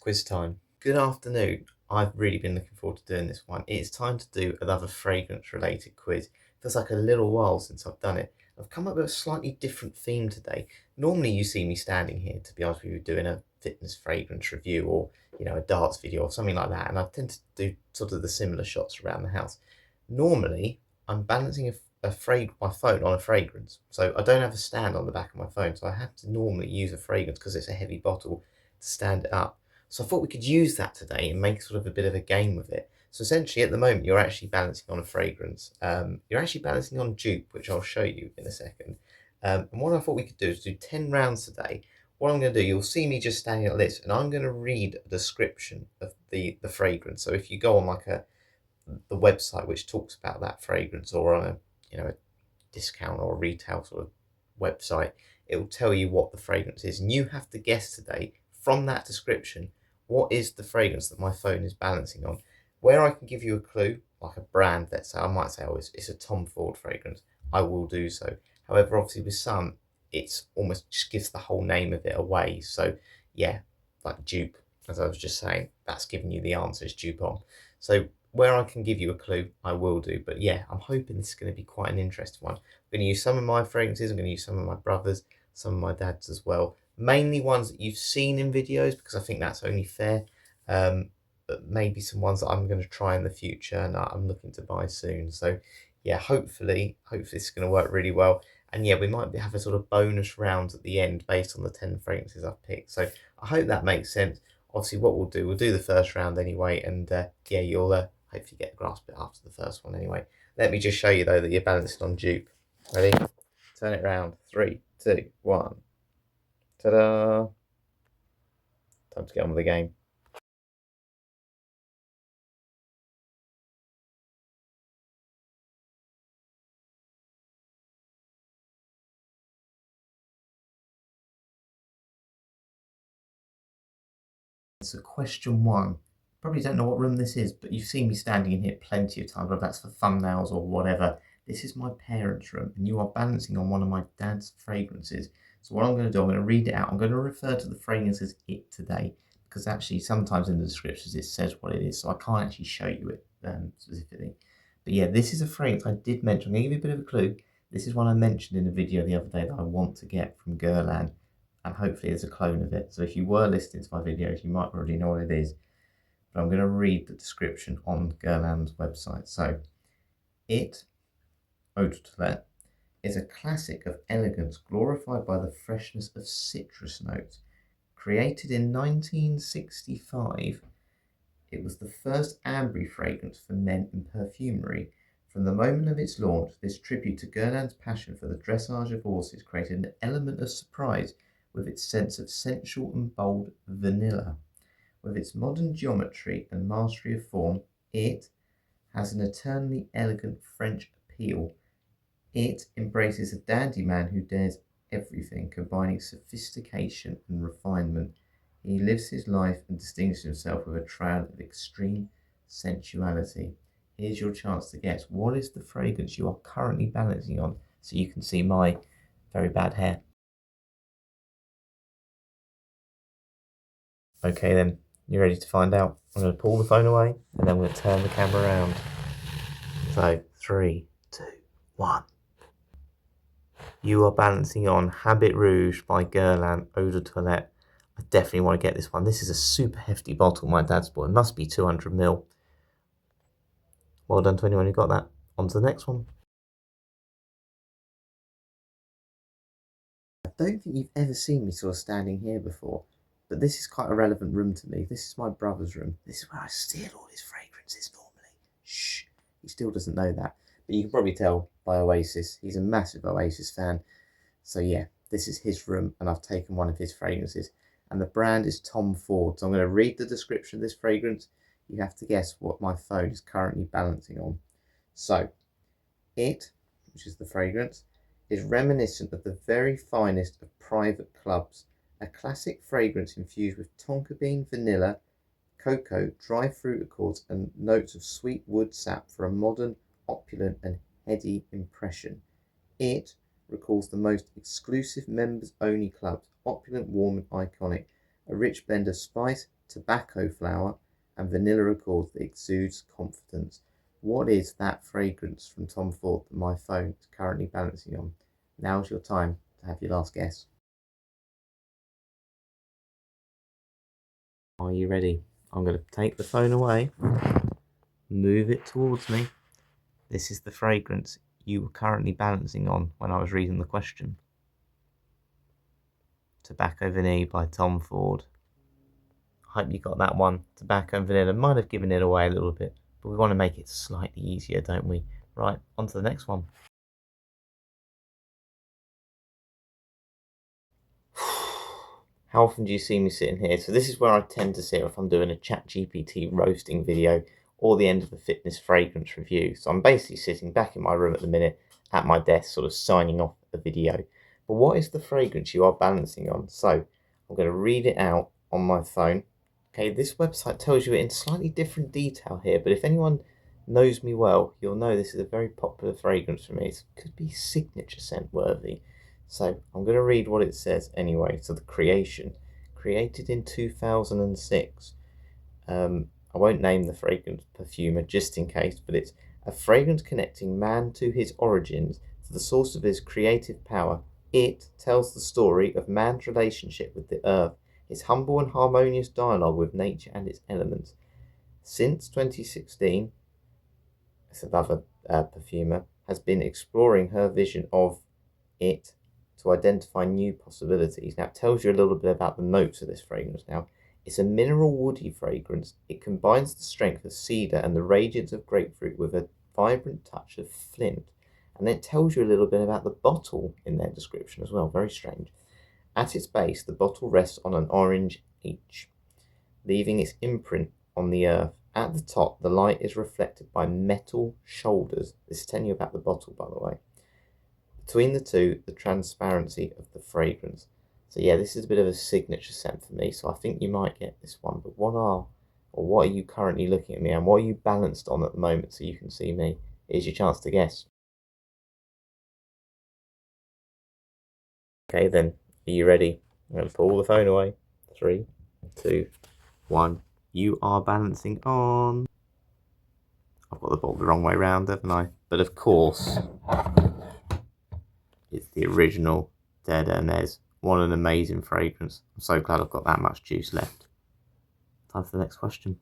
quiz time. Good afternoon. I've really been looking forward to doing this one. It's time to do another fragrance related quiz. Feels like a little while since I've done it. I've come up with a slightly different theme today. Normally you see me standing here, to be honest with you, doing a fitness fragrance review or, a darts video or something like that. And I tend to do sort of the similar shots around the house. Normally I'm balancing my phone on a fragrance. So I don't have a stand on the back of my phone. So I have to normally use a fragrance because it's a heavy bottle to stand it up. So I thought we could use that today and make sort of a bit of a game with it. So essentially at the moment, you're actually balancing on a fragrance. You're actually balancing on dupe, which I'll show you in a second. And what I thought we could do is do 10 rounds today. What I'm going to do, you'll see me just standing like this, and I'm going to read a description of the fragrance. So if you go on like the website which talks about that fragrance, or on a discount or a retail sort of website, it will tell you what the fragrance is, and you have to guess today from that description what is the fragrance that my phone is balancing on. Where I can give you a clue, like a brand, let's say I might say, oh, it's a Tom Ford fragrance, I will do so. However, obviously with some, it's almost just gives the whole name of it away. So yeah, like dupe, as I was just saying, that's giving you the answer, is dupe on. So where I can give you a clue, I will do. But yeah, I'm hoping this is going to be quite an interesting one. I'm going to use some of my fragrances, I'm going to use some of my brother's, some of my dad's as well. Mainly ones that you've seen in videos, because I think that's only fair. But maybe some ones that I'm going to try in the future and I'm looking to buy soon. So yeah, hopefully this is going to work really well. And yeah, we might have a sort of bonus round at the end based on the 10 fragrances I've picked. So I hope that makes sense. Obviously, what we'll do the first round anyway, and yeah, you'll hopefully get a grasp of it after the first one anyway. Let me just show you though that you're balanced on dupe. Ready? Turn it round. 3, 2, 1. Ta-da! Time to get on with the game. So question 1. Probably don't know what room this is, but you've seen me standing in here plenty of times, whether that's for thumbnails or whatever. This is my parents' room, and you are balancing on one of my dad's fragrances. So what I'm going to do, I'm going to read it out. I'm going to refer to the fragrance as it today, because actually sometimes in the descriptions it says what it is, so I can't actually show you it specifically. But yeah, this is a fragrance I did mention. I'm going to give you a bit of a clue. This is one I mentioned in a video the other day that I want to get from Guerlain, and hopefully there's a clone of it. So if you were listening to my videos, you might already know what it is. But I'm going to read the description on Guerlain's website. So, it, Eau de Toilette, is a classic of elegance glorified by the freshness of citrus notes. Created in 1965, it was the first ambery fragrance for men in perfumery. From the moment of its launch, this tribute to Guerlain's passion for the dressage of horses created an element of surprise with its sense of sensual and bold vanilla. With its modern geometry and mastery of form, it has an eternally elegant French appeal. It embraces a dandy man who dares everything, combining sophistication and refinement. He lives his life and distinguishes himself with a trail of extreme sensuality. Here's your chance to guess. What is the fragrance you are currently balancing on, so you can see my very bad hair? Okay then, you ready to find out? I'm going to pull the phone away and then I'm going to turn the camera around. So 3, 2, 1. You are balancing on Habit Rouge by Guerlain Eau de Toilette. I definitely want to get this one. This is a super hefty bottle my dad's bought. It must be 200ml. Well done to anyone who got that. On to the next one. I don't think you've ever seen me sort of standing here before, but this is quite a relevant room to me. This is my brother's room. This is where I steal all his fragrances normally. Shh, he still doesn't know that. But you can probably tell by Oasis. He's a massive Oasis fan. So yeah, this is his room, and I've taken one of his fragrances. And the brand is Tom Ford. So I'm going to read the description of this fragrance. You have to guess what my phone is currently balancing on. So, it, which is the fragrance, is reminiscent of the very finest of private clubs. A classic fragrance infused with tonka bean, vanilla, cocoa, dry fruit accords, and notes of sweet wood sap for a modern, opulent, and heady impression. It recalls the most exclusive members-only clubs, opulent, warm, and iconic. A rich blend of spice, tobacco flower, and vanilla accord that exudes confidence. What is that fragrance from Tom Ford that my phone is currently balancing on? Now's your time to have your last guess. Are you ready? I'm going to take the phone away, move it towards me. This is the fragrance you were currently balancing on when I was reading the question. Tobacco Vanilla by Tom Ford. I hope you got that one. Tobacco and vanilla. Might have given it away a little bit, but we want to make it slightly easier, don't we? Right, on to the next one. How often do you see me sitting here? So this is where I tend to sit if I'm doing a ChatGPT roasting video or the end of a fitness fragrance review. So I'm basically sitting back in my room at the minute at my desk, sort of signing off a video. But what is the fragrance you are balancing on? So I'm going to read it out on my phone. Okay, this website tells you it in slightly different detail here, but if anyone knows me well, you'll know this is a very popular fragrance for me. It could be signature scent worthy. So I'm going to read what it says anyway. So the creation, created in 2006. I won't name the fragrance perfumer just in case, but it's a fragrance connecting man to his origins, to the source of his creative power. It tells the story of man's relationship with the earth, his humble and harmonious dialogue with nature and its elements. Since 2016, it's another perfumer, has been exploring her vision of it to identify new possibilities. Now, it tells you a little bit about the notes of this fragrance. Now, it's a mineral woody fragrance. It combines the strength of cedar and the radiance of grapefruit with a vibrant touch of flint. And then it tells you a little bit about the bottle in their description as well. Very strange. At its base, the bottle rests on an orange H, leaving its imprint on the earth. At the top, the light is reflected by metal shoulders. This is telling you about the bottle, by the way. Between the two, the transparency of the fragrance. So yeah, this is a bit of a signature scent for me, so I think you might get this one. But what are you currently looking at me, and what are you balanced on at the moment so you can see me? Here's your chance to guess. Okay then, are you ready? I'm going to pull the phone away. 3, 2, 1. You are balancing on... I've got the bottle the wrong way round, haven't I? But of course, it's the original Dead Hermes. What an amazing fragrance. I'm so glad I've got that much juice left. Time for the next question.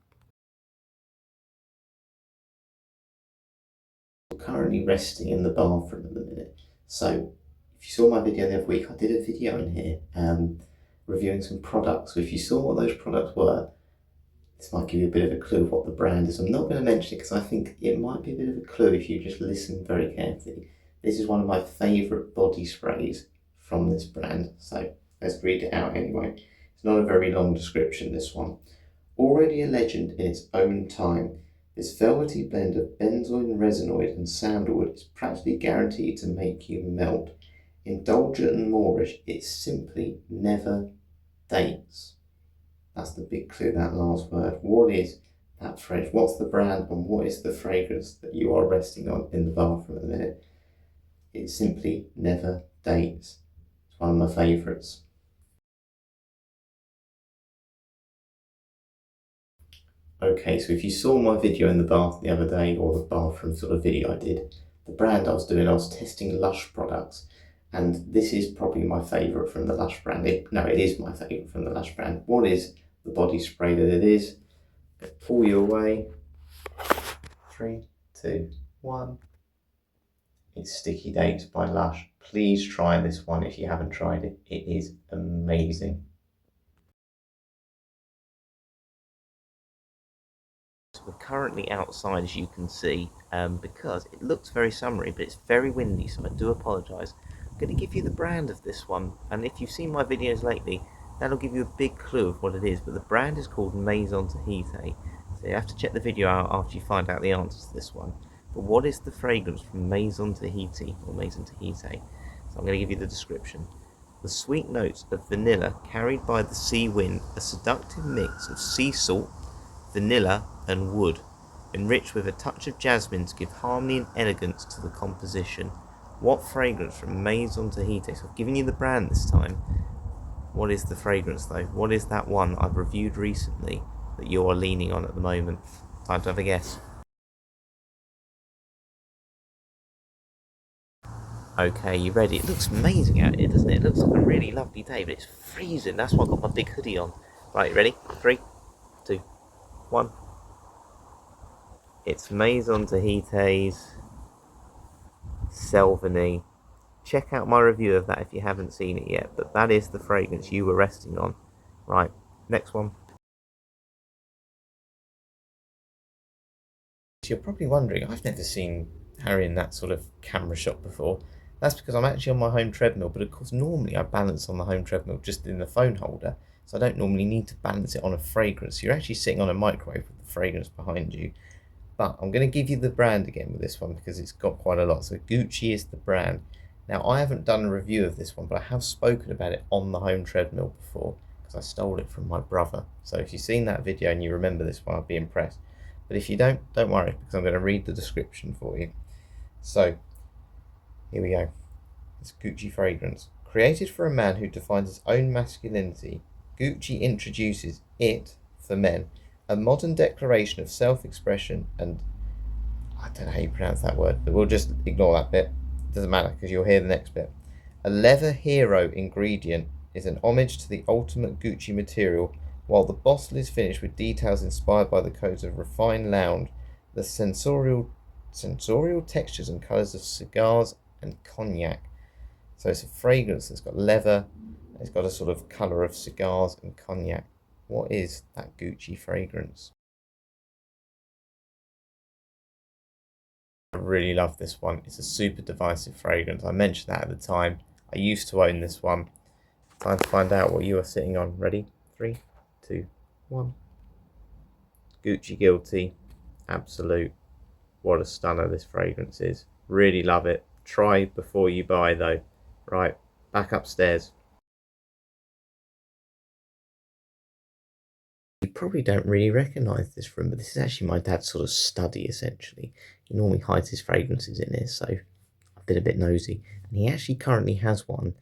I'm currently resting in the bathroom at the minute. So, if you saw my video the other week, I did a video in here reviewing some products. So if you saw what those products were, this might give you a bit of a clue of what the brand is. I'm not going to mention it because I think it might be a bit of a clue if you just listen very carefully. This is one of my favourite body sprays from this brand, so let's read it out anyway. It's not a very long description, this one. Already a legend in its own time, this velvety blend of benzoin, resinoid and sandalwood is practically guaranteed to make you melt. Indulgent and Moorish, it simply never dates. That's the big clue, that last word. What is that phrase? What's the brand and what is the fragrance that you are resting on in the bathroom at the minute? It simply never dates. It's one of my favourites. Okay, so if you saw my video in the bath the other day, or the bathroom sort of video I did, the brand I was doing, I was testing Lush products, and this is probably my favourite from the Lush brand. It is my favourite from the Lush brand. What is the body spray that it is? Pull you away. 3, 2, 1. It's Sticky Dates by Lush. Please try this one if you haven't tried it. It is amazing. So we're currently outside, as you can see, because it looks very summery, but it's very windy, so I do apologise. I'm going to give you the brand of this one, and if you've seen my videos lately, that'll give you a big clue of what it is, but the brand is called Maison Tahiti. So you have to check the video out after you find out the answers to this one. But what is the fragrance from Maison Tahiti, or Maison Tahiti? So I'm going to give you the description. The sweet notes of vanilla carried by the sea wind, a seductive mix of sea salt, vanilla and wood, enriched with a touch of jasmine to give harmony and elegance to the composition. What fragrance from Maison Tahiti? So I've given you the brand this time. What is the fragrance though? What is that one I've reviewed recently that you are leaning on at the moment? Time to have a guess. Okay, you ready? It looks amazing out here, doesn't it? It looks like a really lovely day, but it's freezing. That's why I've got my big hoodie on. Right, ready? 3, 2, 1. It's Maison Tahiti's Selvigny. Check out my review of that if you haven't seen it yet, but that is the fragrance you were resting on. Right, next one. So you're probably wondering, I've never seen Harry in that sort of camera shot before. That's because I'm actually on my home treadmill, but of course normally I balance on the home treadmill just in the phone holder, so I don't normally need to balance it on a fragrance. You're actually sitting on a microwave with the fragrance behind you. But I'm going to give you the brand again with this one because it's got quite a lot. So Gucci is the brand. Now I haven't done a review of this one, but I have spoken about it on the home treadmill before because I stole it from my brother. So if you've seen that video and you remember this one, I'd be impressed. But if you don't worry because I'm going to read the description for you. So here we go. It's Gucci fragrance. Created for a man who defines his own masculinity, Gucci introduces it for men, a modern declaration of self-expression and I don't know how you pronounce that word, but we'll just ignore that bit. It doesn't matter because you'll hear the next bit. A leather hero ingredient is an homage to the ultimate Gucci material, while the bottle is finished with details inspired by the codes of refined lounge, the sensorial textures and colours of cigars and cognac. So it's a fragrance that's got leather, it's got a sort of colour of cigars and cognac. What is that Gucci fragrance? I really love this one. It's a super divisive fragrance. I mentioned that at the time. I used to own this one. Time to find out what you are sitting on. Ready? 3, 2, 1. Gucci Guilty. Absolute. What a stunner this fragrance is. Really love it. Try before you buy though. Right, back upstairs. You probably don't really recognise this room, but this is actually my dad's sort of study essentially. He normally hides his fragrances in here, so I've been a bit nosy. And he actually currently has one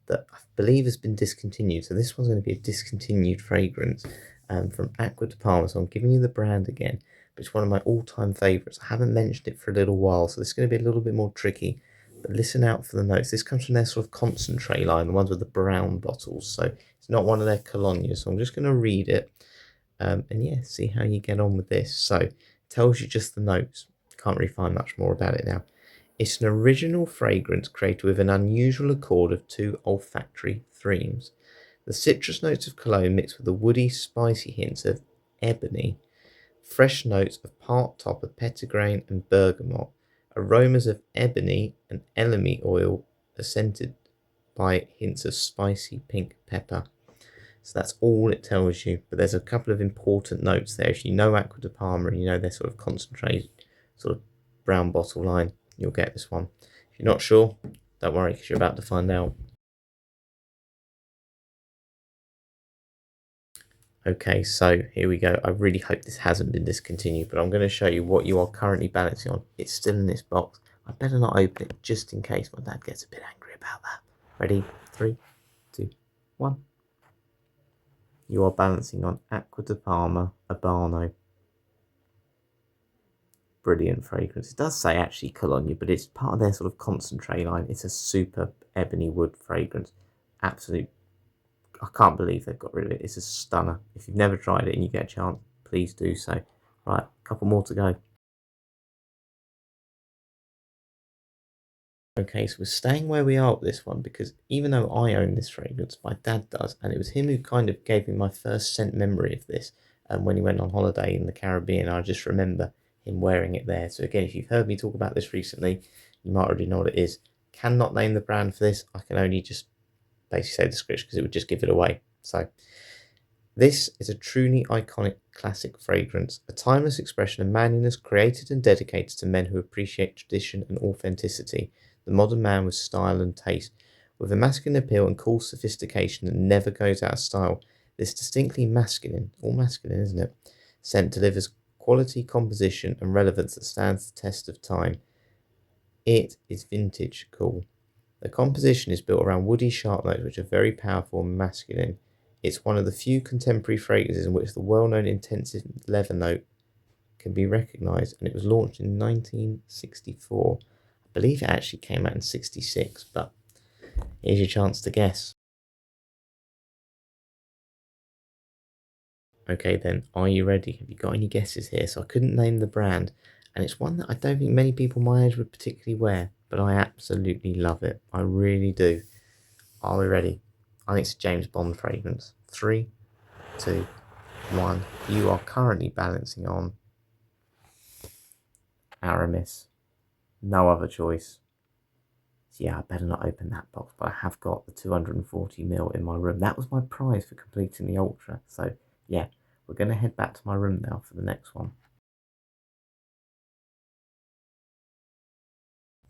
that I believe has been discontinued. So this one's going to be a discontinued fragrance from Acqua di Parma. So I'm giving you the brand again, but it's one of my all-time favourites. I haven't mentioned it for a little while, so this is going to be a little bit more tricky. But listen out for the notes. This comes from their sort of concentrate line, the ones with the brown bottles. So it's not one of their colonias. So I'm just going to read it. And yeah, see how you get on with this. So it tells you just the notes. Can't really find much more about it now. It's an original fragrance created with an unusual accord of 2 olfactory themes. The citrus notes of cologne mixed with the woody, spicy hints of ebony, fresh notes of part top of petitgrain and bergamot, aromas of ebony and elemi oil accented by hints of spicy pink pepper. So that's all it tells you. But there's a couple of important notes there. If you know Acqua di Parma and you know their sort of concentrated, sort of brown bottle line, you'll get this one. If you're not sure, don't worry because you're about to find out. Okay, so here we go. I really hope this hasn't been discontinued, but I'm going to show you what you are currently balancing on. It's still in this box. I better not open it just in case my dad gets a bit angry about that. Ready? 3, 2, 1. You are balancing on Acqua di Parma Abano. Brilliant fragrance. It does say actually Cologne, but it's part of their sort of concentrate line. It's a super ebony wood fragrance. Absolute. I can't believe they've got rid of it. It's a stunner. If you've never tried it and you get a chance, please do so. Right, a couple more to go. Okay, so we're staying where we are with this one because even though I own this fragrance, my dad does, and it was him who kind of gave me my first scent memory of this when he went on holiday in the Caribbean. I just remember him wearing it there. So again, if you've heard me talk about this recently, you might already know what it is. Cannot name the brand for this. I can only just basically say the description because it would just give it away. So this is a truly iconic classic fragrance, a timeless expression of manliness created and dedicated to men who appreciate tradition and authenticity. The modern man with style and taste. With a masculine appeal and cool sophistication that never goes out of style, this distinctly masculine, all masculine, isn't it? Scent delivers quality, composition, and relevance that stands the test of time. It is vintage cool. The composition is built around woody sharp notes which are very powerful and masculine. It's one of the few contemporary fragrances in which the well-known intensive leather note can be recognised, and it was launched in 1964. I believe it actually came out in 66, but here's your chance to guess. Okay then, are you ready? Have you got any guesses here? So I couldn't name the brand, and it's one that I don't think many people my age would particularly wear, but I absolutely love it. I really do. Are we ready? I think it's a James Bond fragrance. 3, 2, 1. You are currently balancing on Aramis. No other choice. So yeah, I better not open that box, but I have got the 240ml in my room. That was my prize for completing the Ultra. So yeah, we're going to head back to my room now for the next one.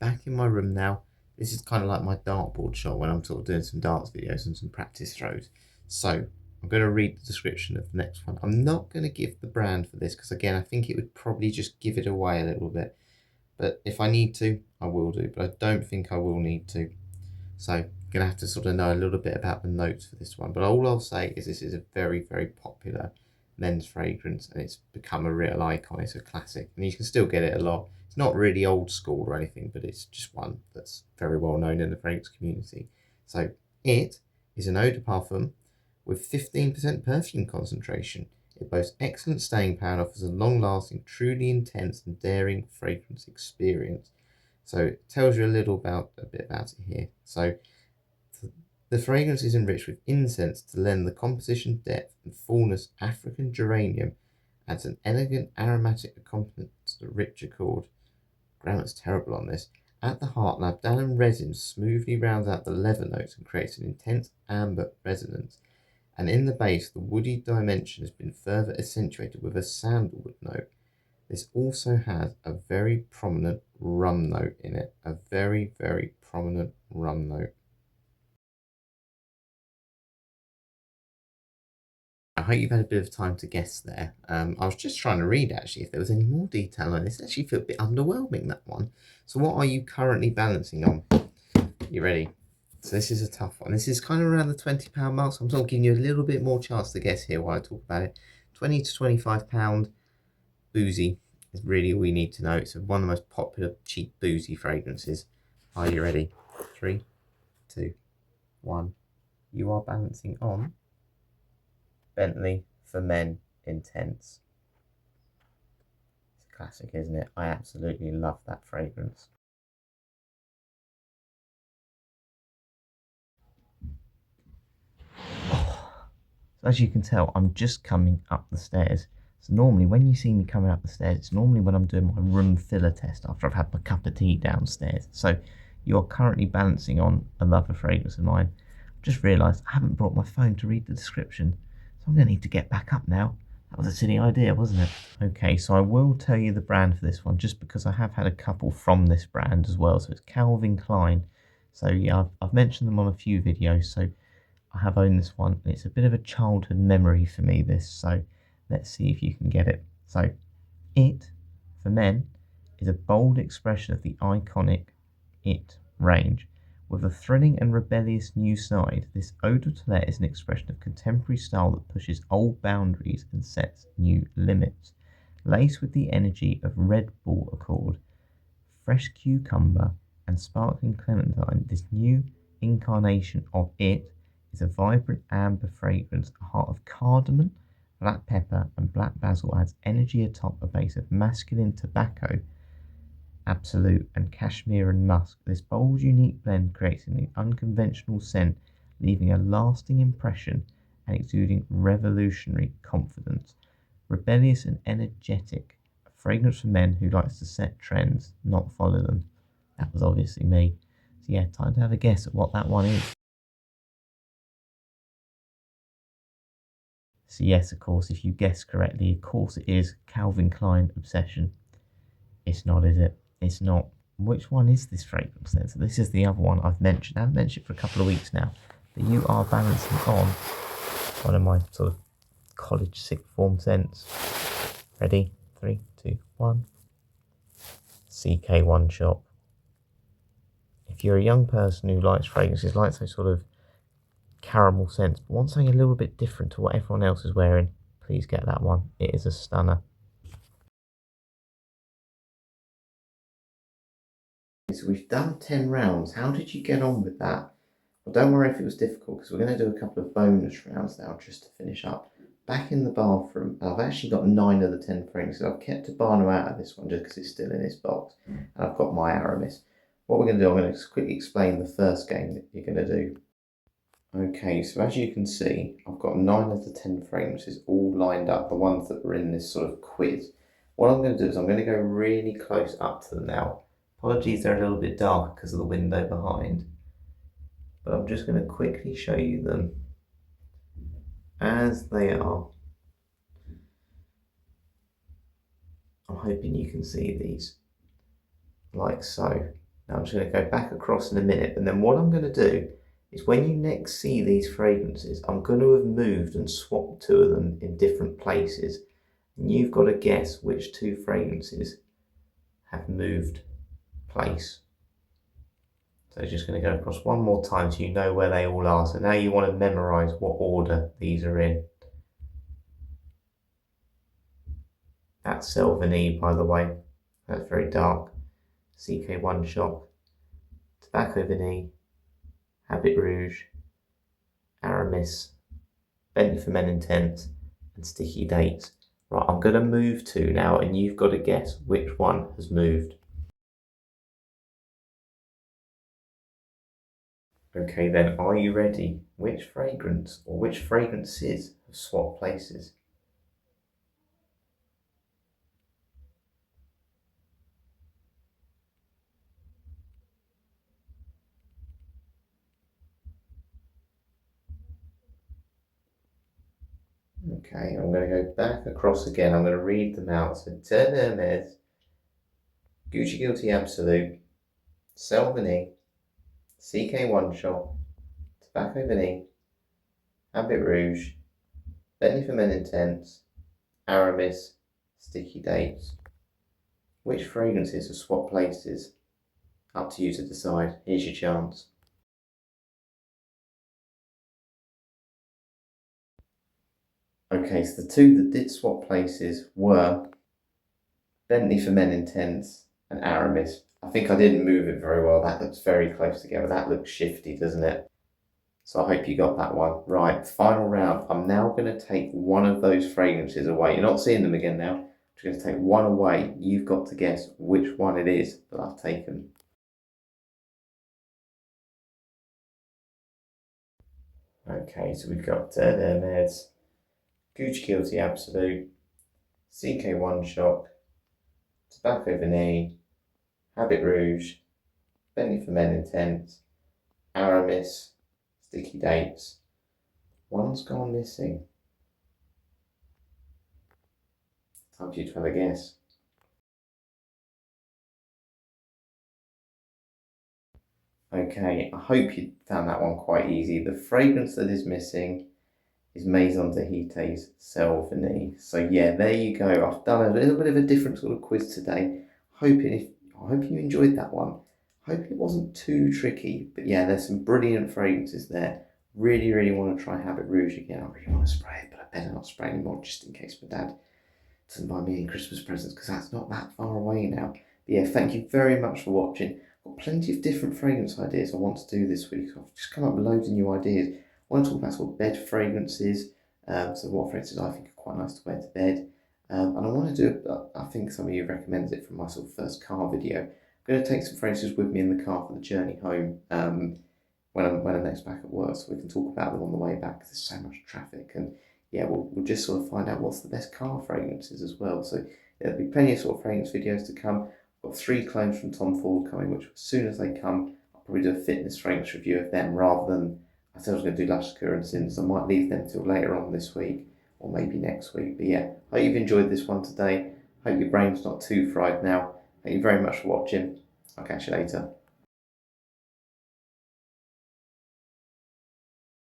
Back in my room now. This is kind of like my dartboard shot when I'm sort of doing some darts videos and some practice throws. So I'm going to read the description of the next one. I'm not going to give the brand for this because again, I think it would probably just give it away a little bit. But if I need to, I will do. But I don't think I will need to. So I'm going to have to sort of know a little bit about the notes for this one. But all I'll say is this is a very, very popular men's fragrance and it's become a real icon. It's a classic and you can still get it a lot. It's not really old school or anything, but it's just one that's very well known in the fragrance community. So it is an eau de parfum with 15% perfume concentration. It boasts excellent staying power and offers a long-lasting, truly intense and daring fragrance experience. So it tells you a bit about it here. So the fragrance is enriched with incense to lend the composition depth and fullness. African geranium adds an elegant aromatic accompaniment to the rich accord. Grammar's terrible on this. At the heart, labdanum resin smoothly rounds out the leather notes and creates an intense amber resonance. And in the base, the woody dimension has been further accentuated with a sandalwood note. This also has a very prominent rum note in it. A very, very prominent rum note. I hope you've had a bit of time to guess there. I was just trying to read actually if there was any more detail on this. It actually felt a bit underwhelming, that one. So what are you currently balancing on? You ready? So this is a tough one. This is kind of around the £20 mark, so I'm sort of giving you a little bit more chance to guess here while I talk about it. £20 to £25 boozy is really all you need to know. It's one of the most popular cheap boozy fragrances. Are you ready? 3, 2, 1. You are balancing on Bentley for Men Intense. It's a classic, isn't it? I absolutely love that fragrance. So as you can tell, I'm just coming up the stairs. So normally when you see me coming up the stairs, it's normally when I'm doing my room filler test after I've had my cup of tea downstairs. So you're currently balancing on another fragrance of mine. I've just realised I haven't brought my phone to read the description. So I'm going to need to get back up now. That was a silly idea, wasn't it? Okay, so I will tell you the brand for this one, just because I have had a couple from this brand as well. So it's Calvin Klein. So yeah, I've mentioned them on a few videos. So I have owned this one, and it's a bit of a childhood memory for me, this. So let's see if you can get it. So It, for Men, is a bold expression of the iconic It range. With a thrilling and rebellious new side, this eau de toilette is an expression of contemporary style that pushes old boundaries and sets new limits. Laced with the energy of Red Bull Accord, fresh cucumber, and sparkling clementine, this new incarnation of It is a vibrant amber fragrance. A heart of cardamom, black pepper, and black basil adds energy atop a base of masculine tobacco, absolute, and cashmere and musk. This bold, unique blend creates an unconventional scent, leaving a lasting impression and exuding revolutionary confidence. Rebellious and energetic, a fragrance for men who likes to set trends, not follow them. That was obviously me. So yeah, time to have a guess at what that one is. So yes, of course, if you guess correctly, of course it is Calvin Klein Obsession. It's not, is it? It's not. Which one is this fragrance then? So this is the other one I've mentioned. I haven't mentioned it for a couple of weeks now. But you are balancing on one of my sort of college sixth form scents. Ready? 3, 2, 1. CK1 Shop. if you're a young person who likes fragrances, likes those sort of caramel scents, but wants something a little bit different to what everyone else is wearing, please get that one. It is a stunner. So we've done 10 rounds. How did you get on with that? Well, don't worry if it was difficult, because we're going to do a couple of bonus rounds now just to finish up. Back in the bathroom, I've actually got 9 of the 10 fragrances. I've kept Habano out of this one just because it's still in its box. And I've got my Aramis. What we're going to do, I'm going to quickly explain the first game that you're going to do. Okay, so as you can see, I've got 9 of the 10 fragrances all lined up, the ones that were in this sort of quiz. What I'm going to do is I'm going to go really close up to them now. Apologies, they're a little bit dark because of the window behind. But I'm just going to quickly show you them as they are. I'm hoping you can see these, like so. Now I'm just going to go back across in a minute, and then what I'm going to do is when you next see these fragrances, I'm going to have moved and swapped 2 of them in different places. And you've got to guess which 2 fragrances have moved place. So just going to go across one more time so you know where they all are. So now you want to memorise what order these are in. That's Selvigny, by the way. That's very dark. CK1 Shock, Tobacco Vanille, Habit Rouge, Aramis, Bentley for Men Intense, and Sticky Dates. Right, I'm going to move 2 now, and you've got to guess which one has moved. Okay then, are you ready? Which fragrance or which fragrances have swapped places? Okay, I'm going to go back across again. I'm going to read them out. So Terre Hermes, Gucci Guilty Absolute, Selvigny, CK1 Shot, Tobacco Vanille, Habit Rouge, Bentley for Men Intense, Aramis, Sticky Dates. Which fragrances have swapped places? Up to you to decide. Here's your chance. Okay, so the 2 that did swap places were Bentley for Men Intense and Aramis. I think I didn't move it very well. That looks very close together. That looks shifty, doesn't it? So I hope you got that one. Right, final round. I'm now going to take one of those fragrances away. You're not seeing them again now. I'm just going to take one away. You've got to guess which one it is that I've taken. Okay, so we've got Terre Hermes, Gucci Guilty Absolute, CK1 Shock, Tobacco Vanille, Habit Rouge, Bentley for Men Intense, Aramis, Sticky Dates. One's gone missing. Time for you to have a guess. Okay, I hope you found that one quite easy. The fragrance that is missing is Maison Tahiti's Selvigny. So yeah, there you go. I've done a little bit of a different sort of quiz today. I hope you enjoyed that one. Hope it wasn't too tricky, but yeah, there's some brilliant fragrances there. Really, really want to try Habit Rouge again. I really want to spray it, but I better not spray anymore just in case my dad doesn't buy me any Christmas presents, because that's not that far away now. But yeah, thank you very much for watching. I've got plenty of different fragrance ideas I want to do this week. I've just come up with loads of new ideas. I want to talk about sort of bed fragrances, so what fragrances I think are quite nice to wear to bed. And I want to do, I think some of you recommended it from my sort of first car video. I'm going to take some fragrances with me in the car for the journey home when I'm next back at work, so we can talk about them on the way back, because there's so much traffic. And yeah, we'll just sort of find out what's the best car fragrances as well. So there'll be plenty of sort of fragrance videos to come. I've got 3 clones from Tom Ford coming, which as soon as they come, I'll probably do a fitness fragrance review of them, rather than, I said I was going to do Lush Sakura and Sins. I might leave them till later on this week, or maybe next week. But yeah, hope you've enjoyed this one today. Hope your brain's not too fried now. Thank you very much for watching. I'll catch you later.